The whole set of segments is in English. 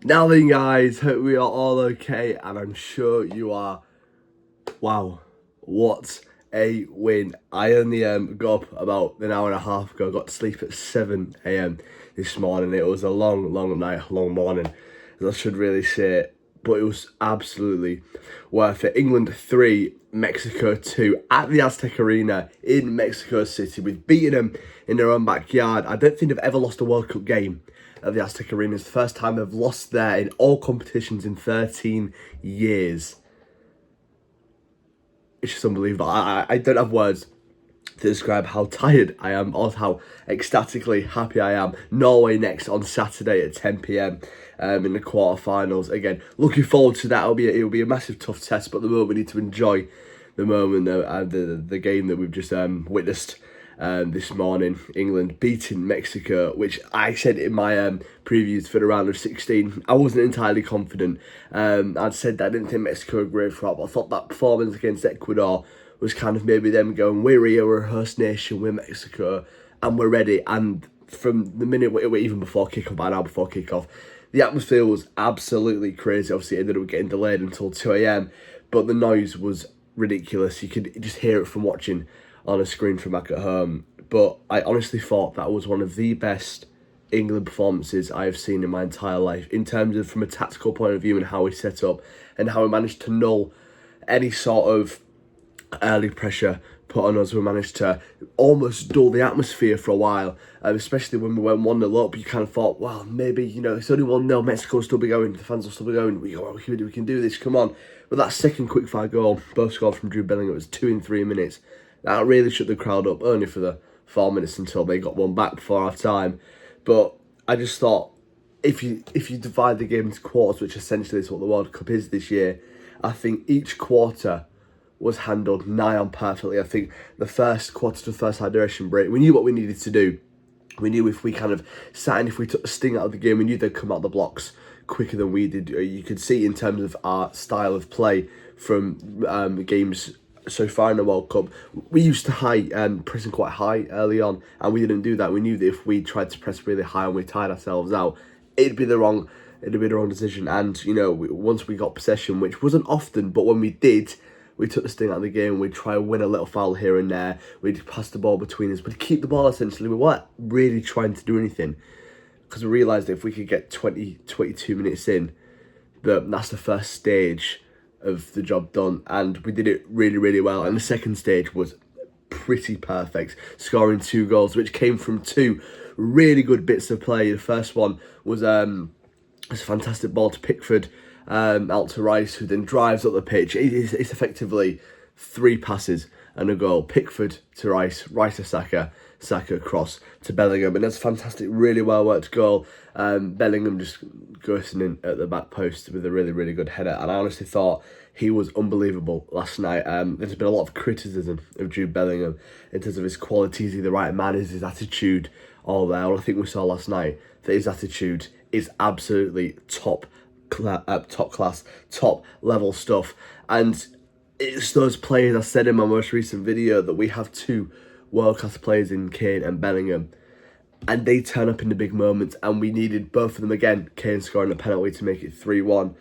Now then, guys, hope we are all okay, and I'm sure you are. Wow, what a win! I only got up about an hour and a half ago. Got to sleep at 7 a.m. this morning. It was a long, long night, long morning, as I should really say, but it was absolutely worth it. England 3, Mexico 2 at the Azteca Arena in Mexico City. We've beaten them in their own backyard. I don't think they've ever lost a World Cup game at the Azteca Arena. It's the first time they've lost there in all competitions in 13 years. It's just unbelievable. I don't have words to describe how tired I am or how ecstatically happy I am. Norway next on Saturday at 10 p.m. In the quarterfinals. Again, looking forward to that. It'll be a massive tough test, but at the moment we need to enjoy the moment, the game that we've just witnessed this morning. England beating Mexico, which I said in my previews for the round of 16. I wasn't entirely confident. I'd said that I didn't think Mexico were great for it, but I thought that performance against Ecuador was kind of maybe them going, we're here, we're a host nation, we're Mexico, and we're ready. And from the minute, even before kickoff, by now before kickoff, the atmosphere was absolutely crazy. Obviously, it ended up getting delayed until 2 a.m, but the noise was ridiculous. You could just hear it from watching on a screen from back at home. But I honestly thought that was one of the best England performances I have seen in my entire life, in terms of from a tactical point of view and how we set up and how we managed to null any sort of early pressure put on us. We managed to almost dull the atmosphere for a while, especially when we went 1-0 up. You kind of thought, well, maybe, it's only 1-0, Mexico will still be going, the fans will still be going, we can do this, come on. But that second quick-fire goal, both scored from Jude Bellingham, it was 2 in 3 minutes. That really shut the crowd up, only for the 4 minutes until they got one back before half-time. But I just thought, if you divide the game into quarters, which essentially is what the World Cup is this year, I think each quarter was handled nigh on perfectly. I think the first quarter to the first hydration break, we knew what we needed to do. We knew if we kind of sat and if we took the sting out of the game, we knew they'd come out the blocks quicker than we did. You could see in terms of our style of play from games so far in the World Cup, we used to pressing quite high early on, and we didn't do that. We knew that if we tried to press really high and we tired ourselves out, it'd be the wrong decision. And once we got possession, which wasn't often, but when we did, we took the sting out of the game. We'd try and win a little foul here and there. We'd pass the ball between us. We'd keep the ball, essentially. We weren't really trying to do anything, because we realised that if we could get 22 minutes in, that's the first stage of the job done. And we did it really, really well. And the second stage was pretty perfect, scoring 2 goals, which came from 2 really good bits of play. The first one was a fantastic ball to Pickford, out to Rice, who then drives up the pitch. It's effectively 3 passes and a goal. Pickford to Rice, Rice to Saka, Saka across to Bellingham, and that's a fantastic, really well worked goal. Bellingham just ghosting in at the back post with a really, really good header, and I honestly thought he was unbelievable last night. There's been a lot of criticism of Jude Bellingham in terms of his qualities. Is he the right man? Is his attitude all there? Well, I think we saw last night that his attitude is absolutely top class, top level stuff. And it's those players, I said in my most recent video, that we have 2 world-class players in Kane and Bellingham, and they turn up in the big moments, and we needed both of them. Again, Kane scoring a penalty to make it 3-1.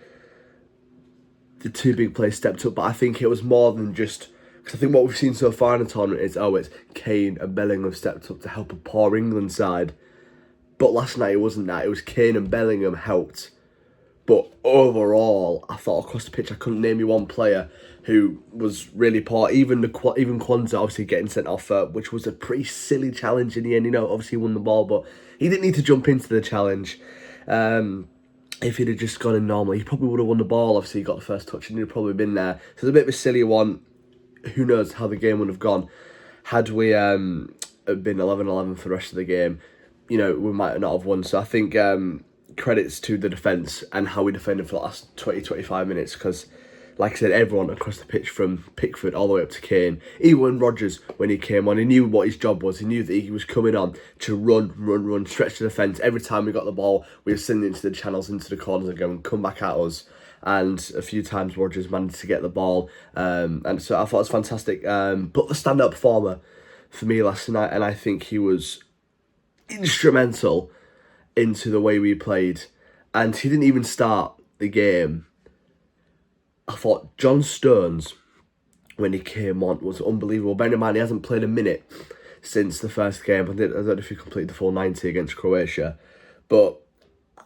The 2 big players stepped up, but I think it was more than just, because I think what we've seen so far in the tournament is, it's Kane and Bellingham stepped up to help a poor England side. But last night it wasn't that. It was Kane and Bellingham helped. But overall, I thought across the pitch, I couldn't name you one player who was really poor. Even Kwanzaa obviously getting sent off, which was a pretty silly challenge in the end. Obviously he won the ball, but he didn't need to jump into the challenge. If he'd have just gone in normally, he probably would have won the ball. Obviously he got the first touch and he'd probably been there. So it's a bit of a silly one. Who knows how the game would have gone had we been 11-11 for the rest of the game. We might not have won. So I think credits to the defence and how we defended for the last 20-25 minutes, because like I said, everyone across the pitch from Pickford all the way up to Kane, even Rodgers, when he came on, he knew what his job was. He knew that he was coming on to run, stretch the defence. Every time we got the ball, we were sending it into the channels, into the corners and going, come back at us. And a few times Rodgers managed to get the ball, and so I thought it was fantastic. But the standout performer for me last night, and I think he was instrumental into the way we played, and he didn't even start the game. I thought John Stones, when he came on, was unbelievable. Bear in mind, he hasn't played a minute since the first game. I don't know if he completed the full 90 against Croatia, but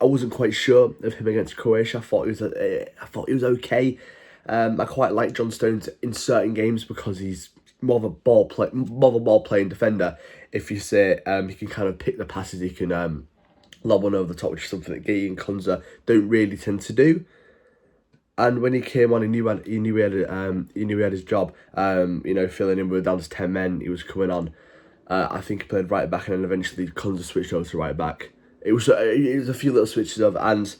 I wasn't quite sure of him against Croatia. I thought he was okay. I quite like John Stones in certain games because he's more of a ball playing defender. If you say he can kind of pick the passes, he can lob one over the top, which is something that Gay and Konza don't really tend to do. And when he came on, he knew he had his job. Filling in with down to 10 men, he was coming on. I think he played right back, and then eventually Konza switched over to right back. It was a few little switches over, and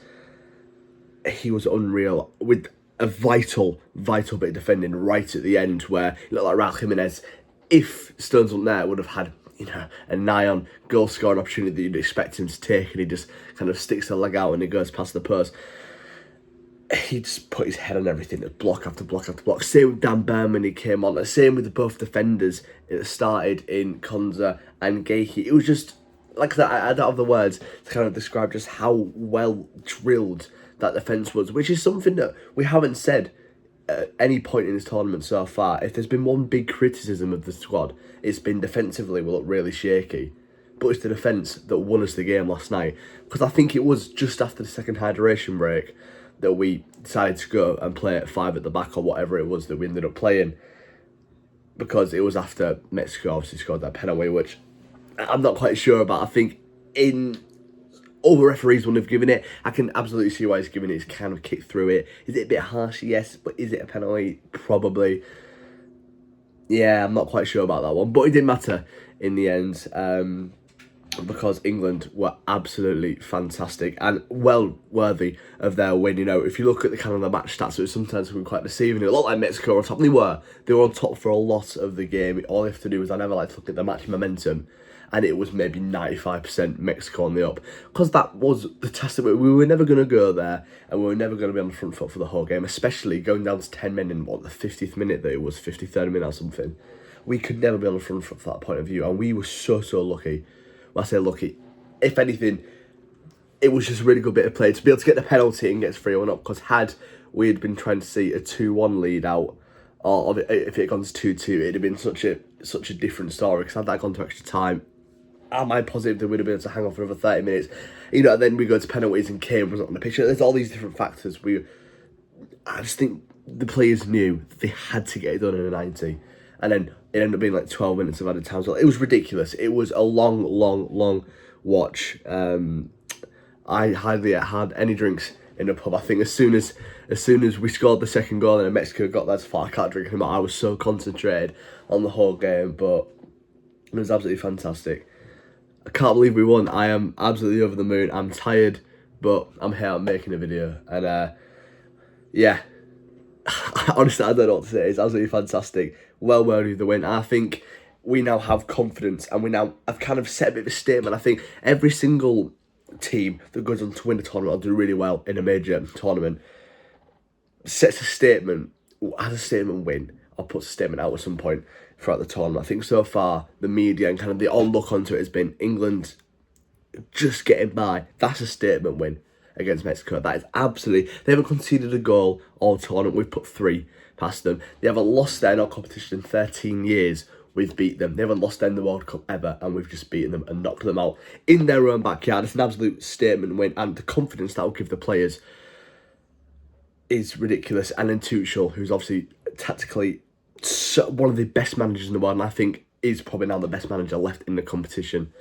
he was unreal with a vital bit of defending right at the end, where he looked like Raul Jimenez. If Stones wasn't there, would have had a nigh-on goal scoring opportunity that you'd expect him to take, and he just kind of sticks the leg out and he goes past the post. He just put his head on everything, block after block after block. Same with Dan Berman, he came on. Same with both defenders. It started in Konza and Geiki. It was just, like that, I don't have the words to kind of describe just how well drilled that defence was, which is something that we haven't said at any point in this tournament so far. If there's been one big criticism of the squad, it's been defensively we look really shaky. But it's the defence that won us the game last night. Because I think it was just after the second hydration break that we decided to go and play at 5 at the back, or whatever it was that we ended up playing. Because it was after Mexico obviously scored that penalty, which I'm not quite sure about. I think other referees wouldn't have given it. I can absolutely see why he's giving it. He's kind of kicked through it. Is it a bit harsh? Yes. But is it a penalty? Probably. Yeah, I'm not quite sure about that one. But it didn't matter in the end. Because England were absolutely fantastic and well worthy of their win. If you look at the kind of the match stats, it was sometimes quite deceiving. It looked like Mexico were on top. They were on top for a lot of the game. All you have to do is, I never like to look at the match momentum, and it was maybe 95% Mexico on the up, because that was the test that we were never going to go there, and we were never going to be on the front foot for the whole game, especially going down to 10 men in the 50th minute that it was, 53rd minute or something. We could never be on the front foot from that point of view, and we were so lucky. When I say lucky, if anything, it was just a really good bit of play to be able to get the penalty and get 3-1 up, because had we had been trying to see a 2-1 lead out, or if it had gone to 2-2, it'd have been such a different story, because had that gone to extra time, am I positive they would have been able to hang on for another 30 minutes? And then we go to penalties and Kane wasn't on the pitch. There's all these different factors. I just think the players knew they had to get it done in a 90. And then it ended up being like 12 minutes of added time. So it was ridiculous. It was a long watch. I hardly had any drinks in the pub. I think as soon as we scored the second goal and Mexico got that far, I can't drink anymore. I was so concentrated on the whole game, but it was absolutely fantastic. I can't believe we won. I am absolutely over the moon. I'm tired, but I'm here. I'm making a video, and yeah. Honestly, I don't know what to say. It's absolutely fantastic. Well worthy of the win. And I think we now have confidence, and I've kind of set a bit of a statement. I think every single team that goes on to win a tournament or do really well in a major tournament sets a statement, has a statement win, or puts a statement out at some point throughout the tournament. I think so far the media and kind of the all look onto it has been England just getting by. That's a statement win against Mexico. That is absolutely... They haven't conceded a goal all tournament. We've put 3 past them. They haven't lost their competition in 13 years. We've beat them. They haven't lost in the World Cup ever, and we've just beaten them and knocked them out in their own backyard. It's an absolute statement win, and the confidence that will give the players is ridiculous. And then Tuchel, who's obviously tactically one of the best managers in the world, and I think is probably now the best manager left in the competition.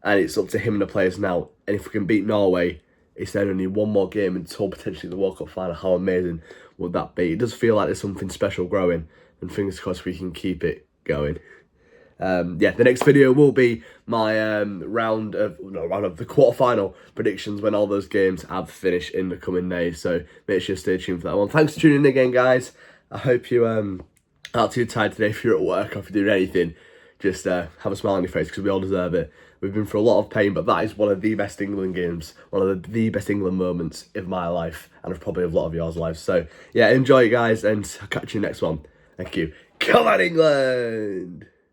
And it's up to him and the players now. And if we can beat Norway, it's then only one more game until potentially the World Cup final. How amazing would that be? It does feel like there's something special growing, and fingers crossed we can keep it going. The next video will be my round of the quarterfinal predictions when all those games have finished in the coming days. So make sure to stay tuned for that one. Thanks for tuning in again, guys. I hope you aren't too tired today. If you're at work or if you're doing anything, just have a smile on your face, because we all deserve it. We've been through a lot of pain, but that is one of the best England games, one of the best England moments of my life, and of probably a lot of yours lives. So yeah, enjoy, guys, and I'll catch you next one. Thank you. Come on, England!